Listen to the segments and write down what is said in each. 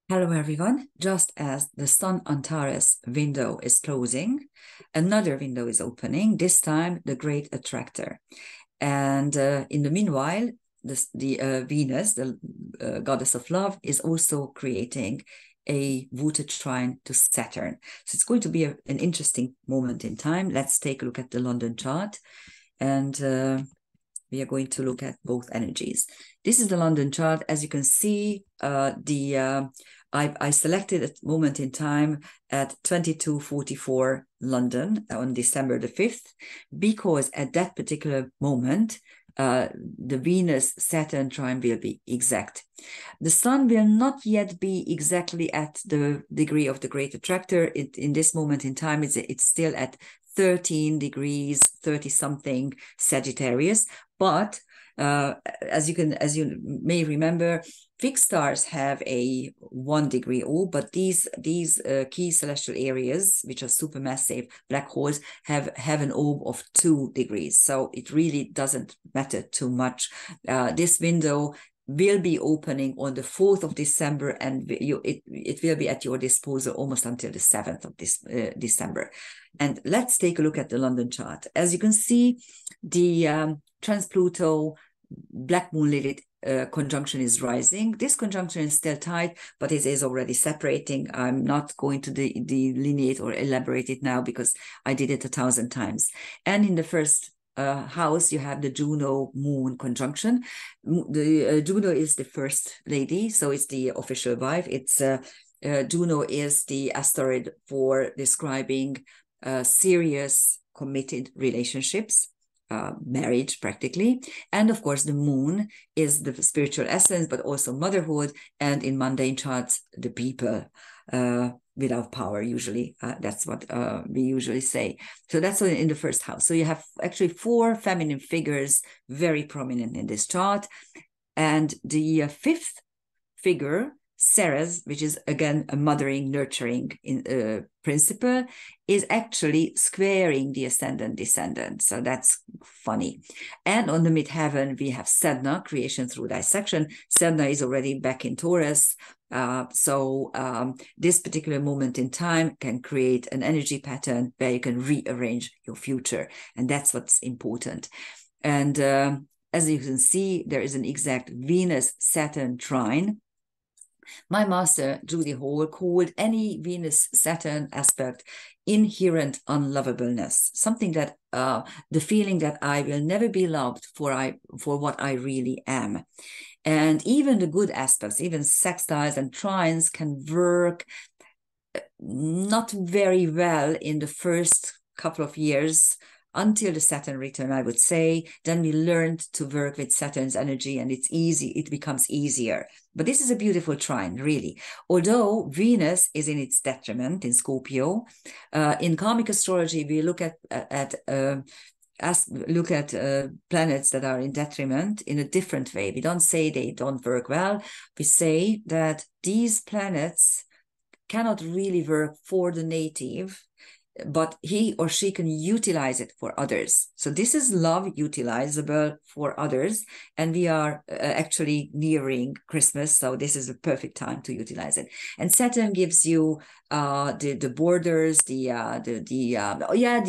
Hello, everyone. Just as the Sun Antares window is closing, another window is opening, this time the Great Attractor. And in the meanwhile, Venus, the goddess of love, is also creating a voûte trine to Saturn. So it's going to be an interesting moment in time. Let's take a look at the London chart. And we are going to look at both energies. This is the London chart. As you can see, I selected a moment in time at 22:44 London on December the 5th, because at that particular moment, the Venus-Saturn trine will be exact. The Sun will not yet be exactly at the degree of the Great Attractor. In this moment in time, it's still at 13 degrees, 30 something Sagittarius. But as you may remember, fixed stars have a 1 degree orb, but these key celestial areas, which are supermassive black holes, have an orb of 2 degrees. So it really doesn't matter too much. This window will be opening on the 4th of December, and it will be at your disposal almost until the 7th of December. And let's take a look at the London chart. As you can see, the trans-Pluto Black Moon Lilith conjunction is rising. This conjunction is still tight, but it is already separating. I'm not going to delineate or elaborate it now because I did it 1,000 times. And in the first house, you have the Juno Moon conjunction. The Juno is the first lady, so it's the official wife. It's Juno is the asteroid for describing serious, committed relationships. Marriage practically. And of course, the moon is the spiritual essence, but also motherhood, and in mundane charts, the people without power, usually. That's what we usually say. So that's in the first house. So you have actually 4 feminine figures very prominent in this chart. And the fifth figure, Ceres, which is again a mothering, nurturing principle, is actually squaring the ascendant descendant. So that's funny. And on the midheaven, we have Sedna, creation through dissection. Sedna is already back in Taurus. This particular moment in time can create an energy pattern where you can rearrange your future. And that's what's important. And as you can see, there is an exact Venus-Saturn trine. My master, Judy Hall, called any Venus-Saturn aspect inherent unlovableness, something that the feeling that I will never be loved for what I really am. And even the good aspects, even sextiles and trines, can work not very well in the first couple of years until the Saturn return, I would say. Then we learned to work with Saturn's energy, and it's easy, it becomes easier. But this is a beautiful trine, really. Although Venus is in its detriment in Scorpio, in karmic astrology, we look at planets that are in detriment in a different way. We don't say they don't work well. We say that these planets cannot really work for the native, but he or she can utilize it for others. So this is love utilizable for others. And we are actually nearing Christmas. So this is a perfect time to utilize it. And Saturn gives you the borders, the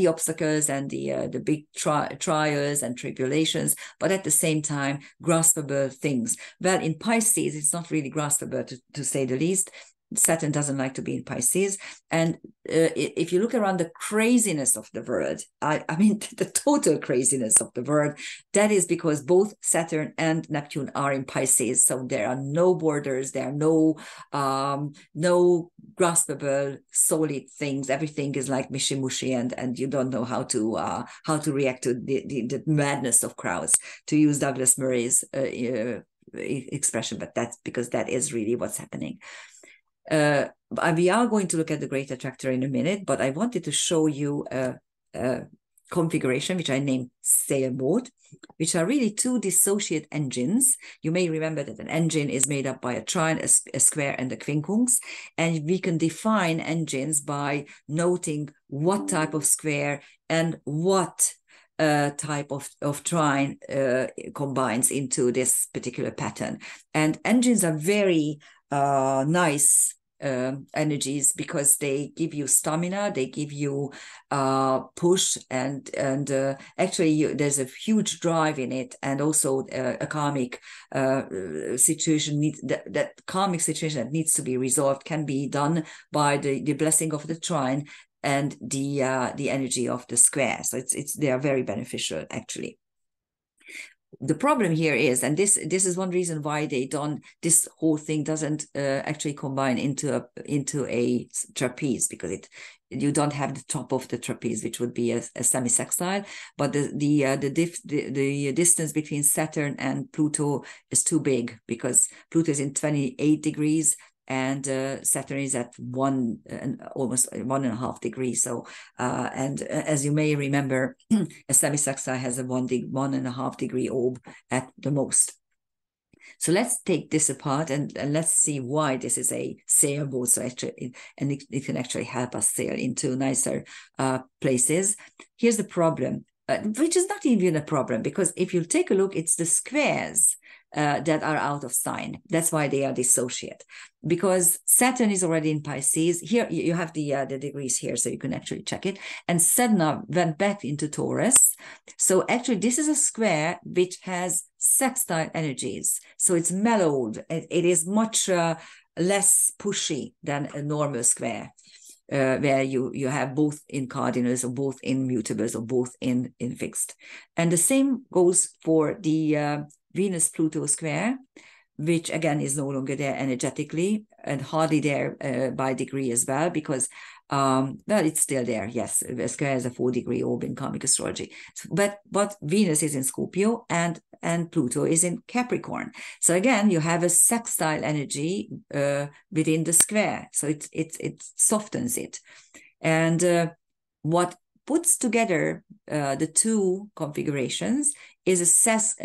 obstacles and the big trials and tribulations, but at the same time, graspable things. Well, in Pisces, it's not really graspable to say the least. Saturn doesn't like to be in Pisces. And if you look around the craziness of the world, I mean, the total craziness of the world, that is because both Saturn and Neptune are in Pisces. So there are no borders, there are no graspable, solid things. Everything is like mishy-mushy, and you don't know how to react to the madness of crowds, to use Douglas Murray's expression, but that's because that is really what's happening. We are going to look at the Great Attractor in a minute, but I wanted to show you a configuration which I named Sailboat, which are really 2 dissociate engines. You may remember that an engine is made up by a trine, a square, and a quincunx, and we can define engines by noting what type of square and what type of trine combines into this particular pattern. And engines are very nice energies, because they give you stamina, they give you push, and actually there's a huge drive in it, and also a karmic situation that karmic situation that needs to be resolved can be done by the blessing of the trine and the energy of the square. So they are very beneficial actually. The problem here is, and this is one reason why this whole thing doesn't actually combine into a trapeze, because you don't have the top of the trapeze, which would be a semi-sextile, but the distance between Saturn and Pluto is too big, because Pluto is in 28 degrees and Saturn is at almost 1.5 degrees. So, and as you may remember, a semi-sextile has a 1.5 degree orb at the most. So let's take this apart and let's see why this is a sailboat. So actually, and it can actually help us sail into nicer places. Here's the problem, which is not even a problem, because if you take a look, it's the squares that are out of sign. That's why they are dissociate, because Saturn is already in Pisces. Here you have the degrees here, so you can actually check it. And Sedna went back into Taurus. So actually this is a square which has sextile energies. So it's mellowed. It is much less pushy than a normal square. Where you have both in cardinals, or both in mutables, or both in fixed. And the same goes for the Venus-Pluto square, which again is no longer there energetically, and hardly there by degree as well, because well, it's still there. Yes, the square has a 4-degree orb in karmic astrology, but Venus is in Scorpio and Pluto is in Capricorn. So again, you have a sextile energy within the square, so it softens it. And what puts together the two configurations is a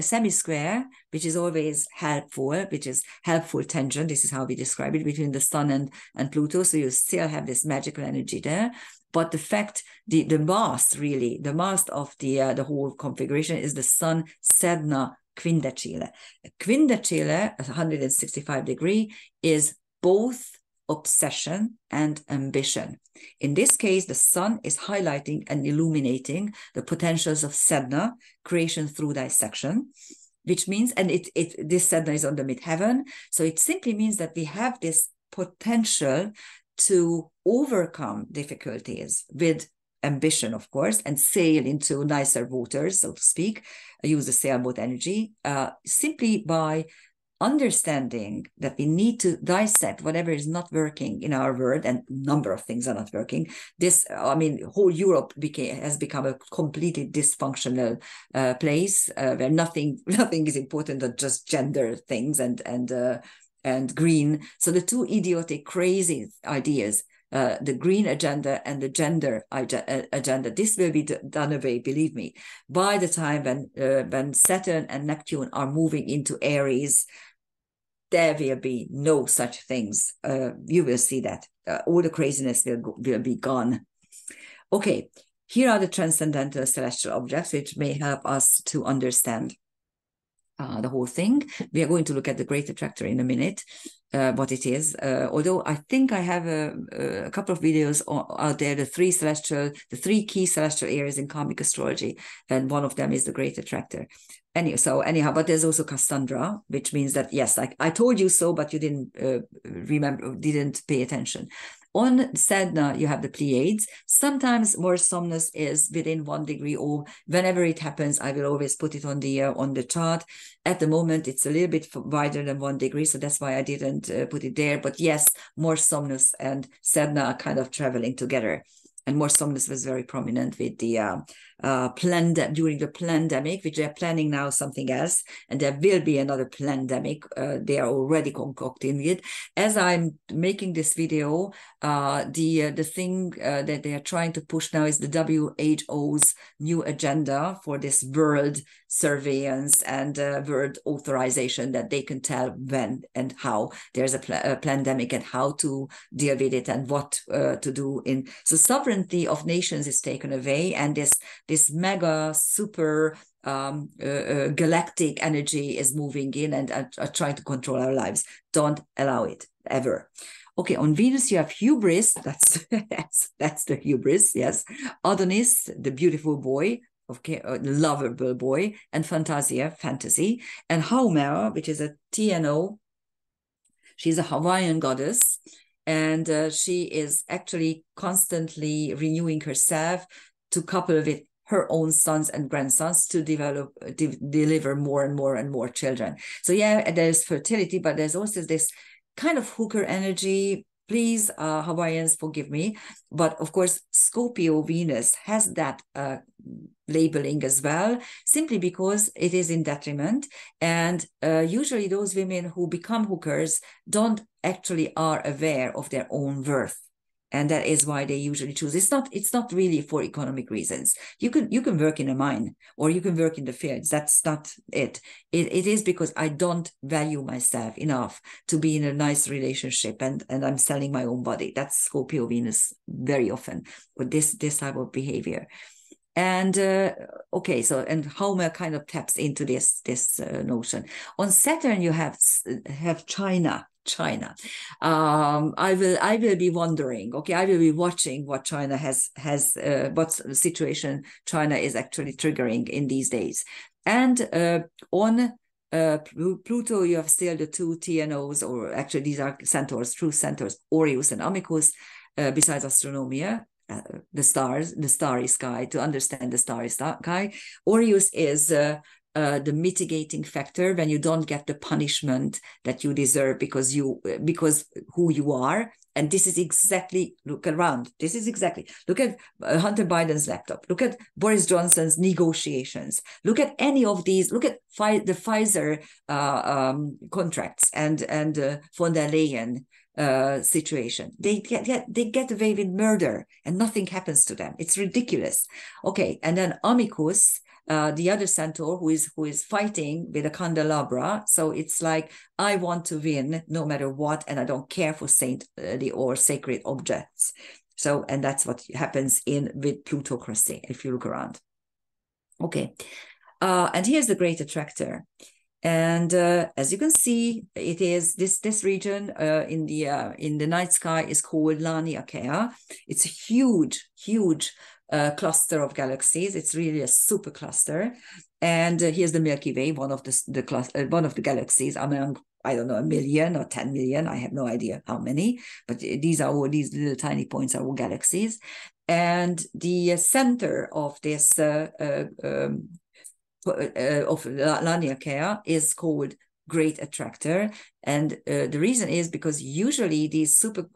semi-square, which is always helpful, which is helpful tangent. This is how we describe it, between the Sun and Pluto. So you still have this magical energy there. But the fact, the mast of the whole configuration is the Sun Sedna quindecile. Quindecile, 165 degree, is both obsession and ambition. In this case, the sun is highlighting and illuminating the potentials of Sedna, creation through dissection, which means, and this Sedna is on the midheaven, so it simply means that we have this potential to overcome difficulties with ambition, of course, and sail into nicer waters, so to speak, use the sailboat energy, simply by understanding that we need to dissect whatever is not working in our world, and a number of things are not working. Whole Europe has become a completely dysfunctional place where nothing is important than just gender things and green. So the two idiotic, crazy ideas, the green agenda and the gender agenda, this will be done away, believe me, by the time when Saturn and Neptune are moving into Aries. There will be no such things. You will see that all the craziness will be gone. Okay, here are the transcendental celestial objects, which may help us to understand the whole thing. We are going to look at the Great Attractor in a minute, what it is. Although I think I have a couple of videos out there, the three key celestial areas in karmic astrology, and one of them is the Great Attractor. Anyhow, but there's also Cassandra, which means that, yes, I told you so, but you didn't pay attention. On Sedna, you have the Pleiades. Sometimes more somnus is within 1 degree, or whenever it happens, I will always put it on the chart. At the moment, it's a little bit wider than 1 degree, so that's why I didn't put it there. But yes, more somnus and Sedna are kind of traveling together. And more somnus was very prominent with the during the pandemic, which they're planning now something else, and there will be another pandemic. They are already concocting it. As I'm making this video, the thing that they are trying to push now is the WHO's new agenda for this world surveillance and world authorization, that they can tell when and how there's a pandemic and how to deal with it and what to do. So sovereignty of nations is taken away, and this mega super galactic energy is moving in and trying to control our lives. Don't allow it ever. Okay, on Venus you have hubris. That's the hubris. Yes, Adonis, the beautiful boy. Okay, lovable boy, and Fantasia, fantasy, and Haumea, which is a TNO. She's a Hawaiian goddess, and she is actually constantly renewing herself to couple with her own sons and grandsons to deliver more and more and more children. So yeah, there's fertility, but there's also this kind of hooker energy. Please, Hawaiians, forgive me. But of course, Scorpio Venus has that labeling as well, simply because it is in detriment. And usually those women who become hookers don't actually are aware of their own worth. And that is why they usually choose. It's not really for economic reasons. You can work in a mine or you can work in the fields. That's not it. It is because I don't value myself enough to be in a nice relationship and I'm selling my own body. That's Scorpio Venus very often with this type of behavior. And okay, so and Homer kind of taps into this notion. On Saturn, you have China. I will be wondering. Okay, I will be watching what China has what situation China is actually triggering in these days. And on Pluto, you have still the two TNOs, or actually these are centaurs, true centaurs, Orius and Amicus. Besides astronomia, the stars, the starry sky, to understand the starry sky. Orius is the mitigating factor when you don't get the punishment that you deserve because who you are. And this is exactly, look around. This is exactly, look at Hunter Biden's laptop. Look at Boris Johnson's negotiations. Look at any of these. Look at the Pfizer contracts and von der Leyen situation. They get away with murder and nothing happens to them. It's ridiculous. Okay, and then Amicus, the other centaur who is fighting with a candelabra. So it's like, I want to win no matter what, and I don't care for saintly or sacred objects. So, and that's what happens with plutocracy if you look around. Okay, and here's the Great Attractor. And as you can see, it is this region in the night sky is called Laniakea. It's a huge cluster of galaxies. It's really a super cluster. And here's the Milky Way, one of the galaxies among, I don't know, 1 million or 10 million. I have no idea how many, but these little tiny points are all galaxies. And the center of this of Laniakea is called Great Attractor. And the reason is because usually these super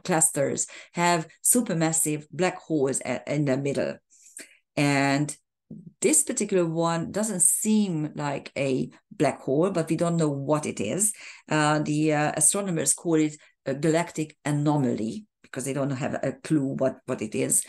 clusters have supermassive black holes in the middle. And this particular one doesn't seem like a black hole, but we don't know what it is. The astronomers call it a galactic anomaly because they don't have a clue what it is,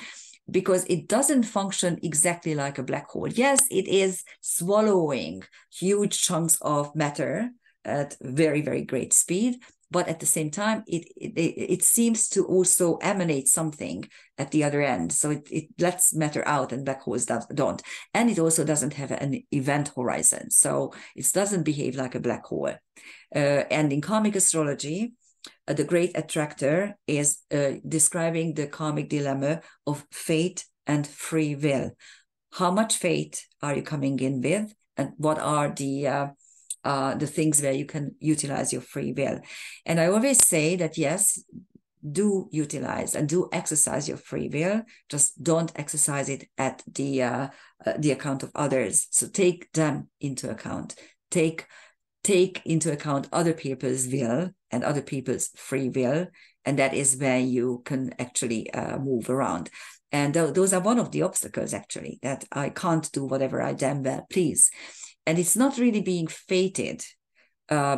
because it doesn't function exactly like a black hole. Yes, it is swallowing huge chunks of matter at very, very great speed, but at the same time, it seems to also emanate something at the other end. So it lets matter out and black holes don't. And it also doesn't have an event horizon. So it doesn't behave like a black hole. And in karmic astrology, the Great Attractor is describing the karmic dilemma of fate and free will. How much fate are you coming in with, and what are the things where you can utilize your free will? And I always say that yes, do utilize and do exercise your free will. Just don't exercise it at the account of others. So take them into account. Take into account other people's will and other people's free will, and that is where you can actually move around. And those are one of the obstacles, actually, that I can't do whatever I damn well please. And it's not really being fated.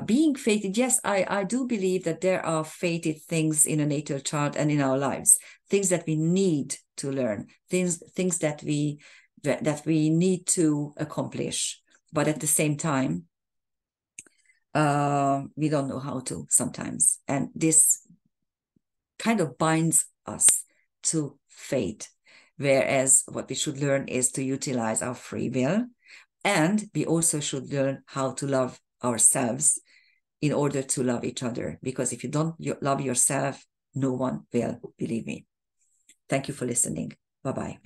Being fated, yes, I do believe that there are fated things in a natal chart and in our lives, things that we need to learn, things that we need to accomplish. But at the same time, we don't know how to sometimes. And this kind of binds us to fate, Whereas what we should learn is to utilize our free will. And we also should learn how to love ourselves in order to love each other. Because if you don't love yourself, no one will, believe me. Thank you for listening. Bye-bye.